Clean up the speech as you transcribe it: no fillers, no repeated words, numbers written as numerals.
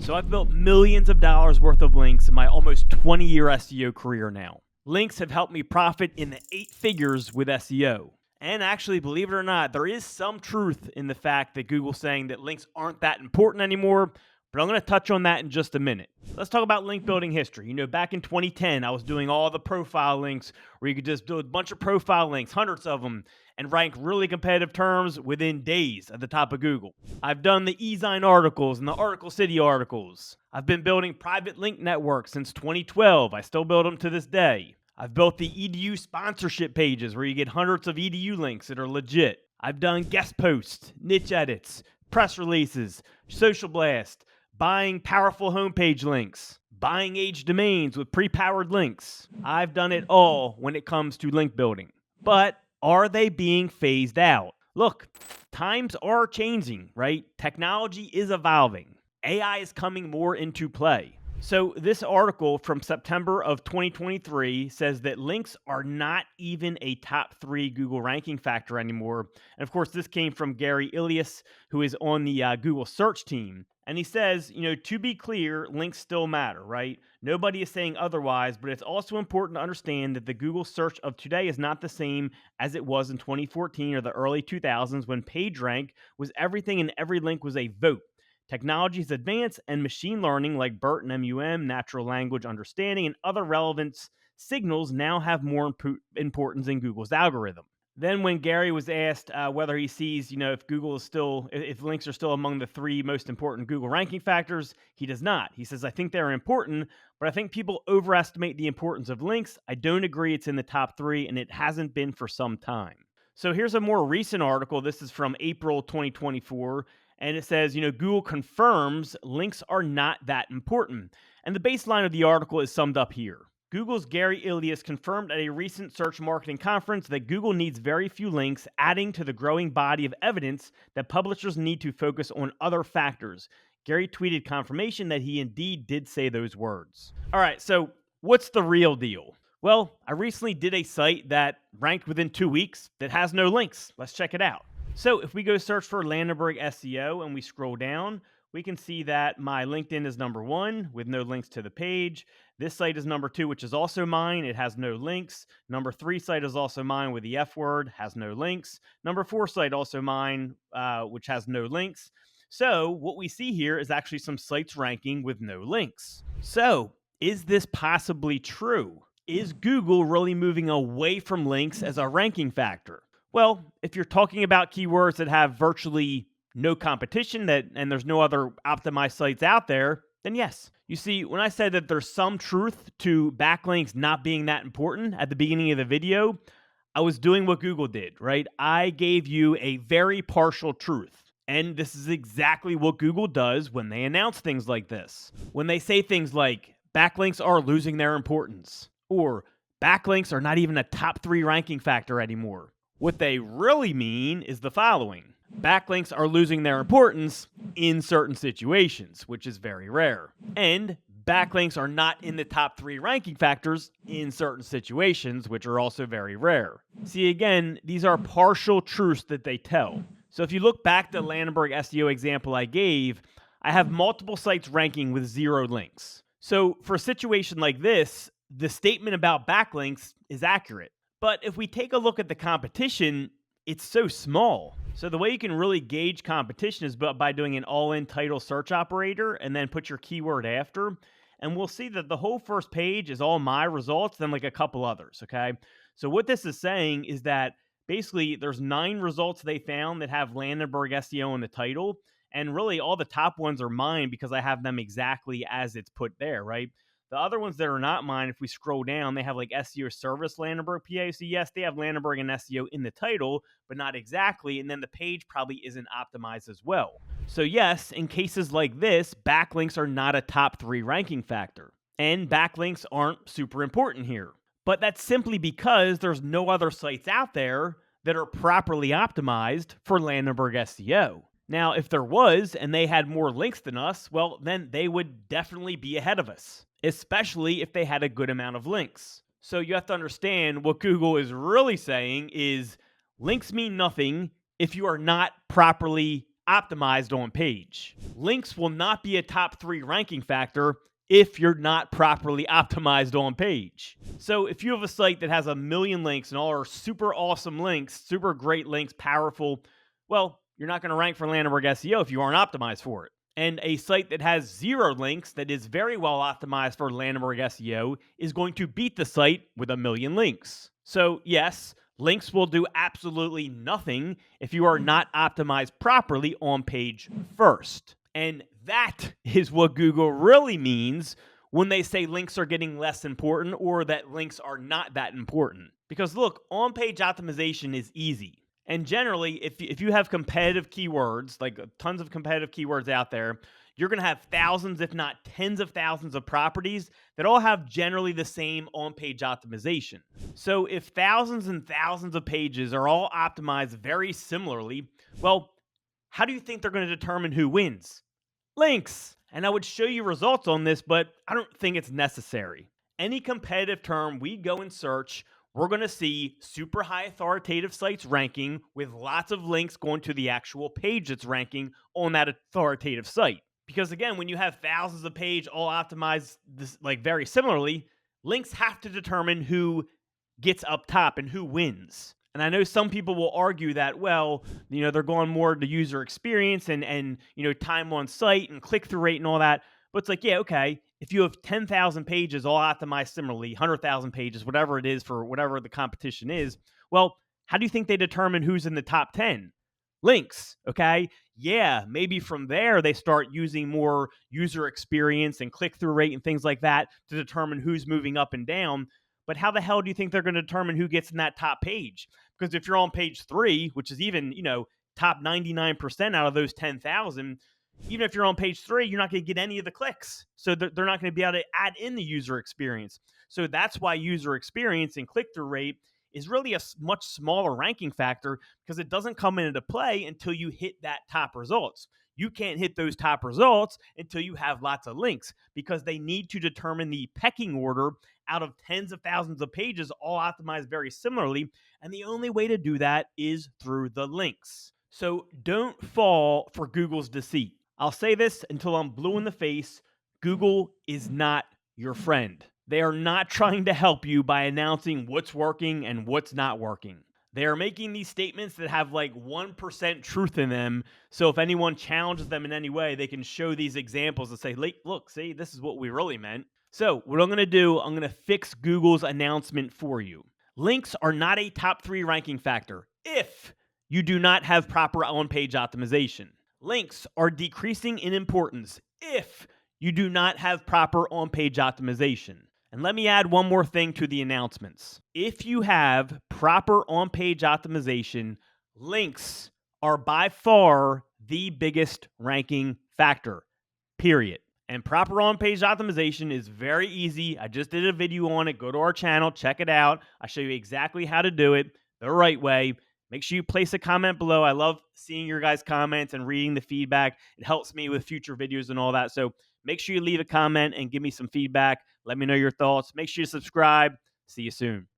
So I've built millions of dollars worth of links in my almost 20-year SEO career now. Links have helped me profit in the 8 figures with SEO. And actually, believe it or not, there is some truth in the fact that Google's saying that links aren't that important anymore, but I'm going to touch on that in just a minute. Let's talk about link building history. Back in 2010, I was doing all the profile links where you could just do a bunch of profile links, hundreds of them, and rank really competitive terms within days at the top of Google. I've done the eZine articles and the Article City articles. I've been building private link networks since 2012. I still build them to this day. I've built the EDU sponsorship pages where you get hundreds of EDU links that are legit. I've done guest posts, niche edits, press releases, social blast, buying powerful homepage links, buying age domains with pre-powered links. I've done it all when it comes to link building. But are they being phased out? Look, times are changing, right? Technology is evolving. AI is coming more into play. So this article from September of 2023 says that links are not even a top 3 Google ranking factor anymore. And of course, this came from Gary Ilias, who is on the Google search team. And he says, to be clear, links still matter, right? Nobody is saying otherwise, but it's also important to understand that the Google search of today is not the same as it was in 2014 or the early 2000s when PageRank was everything and every link was a vote. Technology has advanced, and machine learning like BERT and MUM, natural language understanding, and other relevance signals now have more importance in Google's algorithm. Then when Gary was asked whether he sees, if links are still among the 3 most important Google ranking factors, he does not. He says, I think they're important, but I think people overestimate the importance of links. I don't agree it's in the top 3, and it hasn't been for some time. So here's a more recent article. This is from April 2024. And it says, Google confirms links are not that important. And the baseline of the article is summed up here. Google's Gary Ilias confirmed at a recent search marketing conference that Google needs very few links, adding to the growing body of evidence that publishers need to focus on other factors. Gary tweeted confirmation that he indeed did say those words. All right, so what's the real deal? Well, I recently did a site that ranked within 2 weeks that has no links. Let's check it out. So if we go search for Landenberg SEO and we scroll down, we can see that my LinkedIn is number 1 with no links to the page. This site is number 2, which is also mine. It has no links. Number 3 site is also mine with the F word, has no links. Number 4 site also mine, which has no links. So what we see here is actually some sites ranking with no links. So is this possibly true? Is Google really moving away from links as a ranking factor? Well, if you're talking about keywords that have virtually no competition and there's no other optimized sites out there, then yes. You see, when I said that there's some truth to backlinks not being that important at the beginning of the video, I was doing what Google did, right? I gave you a very partial truth. And this is exactly what Google does when they announce things like this. When they say things like, backlinks are losing their importance, or backlinks are not even a top 3 ranking factor anymore. What they really mean is the following. Backlinks are losing their importance in certain situations, which is very rare. And backlinks are not in the top 3 ranking factors in certain situations, which are also very rare. See, again, these are partial truths that they tell. So if you look back to the Landenberg SEO example I gave, I have multiple sites ranking with 0 links. So for a situation like this, the statement about backlinks is accurate. But if we take a look at the competition, it's so small. So the way you can really gauge competition is by doing an all-in title search operator and then put your keyword after. And we'll see that the whole first page is all my results, then like a couple others, okay? So what this is saying is that basically there's 9 results they found that have Landenberg SEO in the title. And really all the top ones are mine because I have them exactly as it's put there, right? The other ones that are not mine, if we scroll down, they have like SEO service Landenberg PA. So yes, they have Landenberg and SEO in the title, but not exactly. And then the page probably isn't optimized as well. So yes, in cases like this, backlinks are not a top 3 ranking factor. And backlinks aren't super important here. But that's simply because there's no other sites out there that are properly optimized for Landenberg SEO. Now, if there was, and they had more links than us, well, then they would definitely be ahead of us, especially if they had a good amount of links. So you have to understand what Google is really saying is links mean nothing if you are not properly optimized on page. Links will not be a top 3 ranking factor if you're not properly optimized on page. So if you have a site that has a million links and all are super awesome links, super great links, powerful, well, you're not going to rank for Landenberg SEO if you aren't optimized for it. And a site that has 0 links that is very well optimized for Landenberg SEO is going to beat the site with a million links. So yes, links will do absolutely nothing if you are not optimized properly on page first. And that is what Google really means when they say links are getting less important or that links are not that important. Because look, on-page optimization is easy. And generally, if you have competitive keywords, like tons of competitive keywords out there, you're going to have thousands, if not tens of thousands of properties that all have generally the same on-page optimization. So if thousands and thousands of pages are all optimized very similarly, well, how do you think they're going to determine who wins? Links. And I would show you results on this, but I don't think it's necessary. Any competitive term we go and search, we're going to see super high authoritative sites ranking with lots of links going to the actual page that's ranking on that authoritative site. Because again, when you have thousands of pages all optimized like very similarly, links have to determine who gets up top and who wins. And I know some people will argue that, well, they're going more to user experience and time on site and click-through rate and all that. But it's like, yeah, okay, if you have 10,000 pages all optimized similarly, 100,000 pages, whatever it is for whatever the competition is, well, how do you think they determine who's in the top 10? Links, okay? Yeah, maybe from there they start using more user experience and click-through rate and things like that to determine who's moving up and down. But how the hell do you think they're going to determine who gets in that top page? Because if you're on page 3, which is even, top 99% out of those 10,000, even if you're on page 3, you're not going to get any of the clicks. So they're not going to be able to add in the user experience. So that's why user experience and click-through rate is really a much smaller ranking factor because it doesn't come into play until you hit that top results. You can't hit those top results until you have lots of links because they need to determine the pecking order out of tens of thousands of pages all optimized very similarly. And the only way to do that is through the links. So don't fall for Google's deceit. I'll say this until I'm blue in the face. Google is not your friend. They are not trying to help you by announcing what's working and what's not working. They are making these statements that have like 1% truth in them. So if anyone challenges them in any way, they can show these examples and say, look, see, this is what we really meant. So what I'm going to do, I'm going to fix Google's announcement for you. Links are not a top 3 ranking factor if you do not have proper on-page optimization. Links are decreasing in importance if you do not have proper on-page optimization. And let me add one more thing to the announcements. If you have proper on-page optimization, links are by far the biggest ranking factor, period. And proper on-page optimization is very easy. I just did a video on it. Go to our channel, check it out. I show you exactly how to do it the right way. Make sure you place a comment below. I love seeing your guys' comments and reading the feedback. It helps me with future videos and all that. So make sure you leave a comment and give me some feedback. Let me know your thoughts. Make sure you subscribe. See you soon.